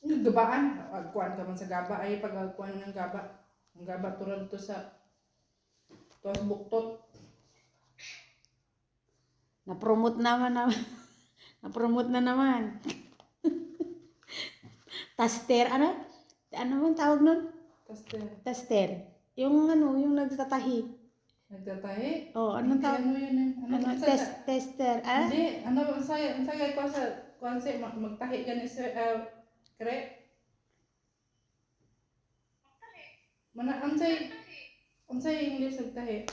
Yung gabaan, agkuan ka man sa gaba ay pag agkuan ng gaba. Ang gaba tulad to sa tuwas buktot. Na-promote naman. Na-promote na naman. Taster, ano? Ano man tawag nun? Taster. Taster. Yung yung nagtatahi. Nagtatahi? Oh, anong Hindi, tawag? ano yun eh. Ano, Ano, tester, Hindi, ano, ang saya ko sa, kuanse, magtahi ka ni sir, kre? Mana, ang say English nagtahi.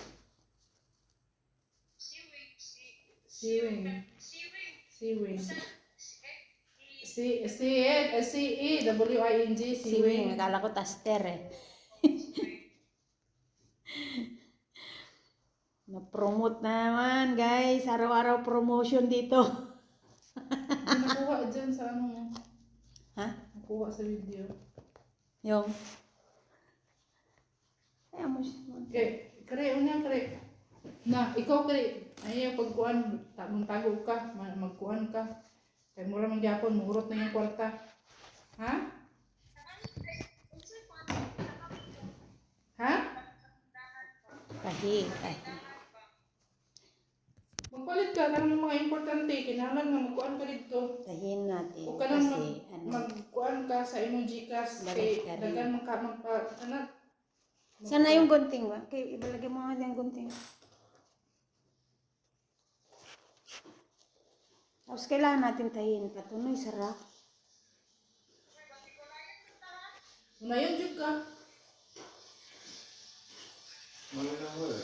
Sewing. Sewing. C-E-W-I-N-G, Siwing. sewing. Akala ko taster eh. Na-promote naman, guys. Araw-araw promotion dito. Hindi nakuha dyan sa ano, Ha? nakuha sa video. Yung? Ay, amo siya. Kre, unya kre. Na, ikaw kre, ay pagkuan, tago ka, magkuan ka. Kaya mura mang Japon, murot na yung kwarta. Ha? Ha? Tahi. Magpalit ka ng mga importante, kinahanglan nga magkuan ka dito. Tahin natin. O ka nang Kasi, magkuan ka sa imong Gcash, kay Balik ka rin. dagan anak. Sana yung gunting ba? Okay, ibalagay mo nga yung gunting. Tapos kailangan natin tahin. Patunoy, sarap. Ngayon jud ka. Wala na wala.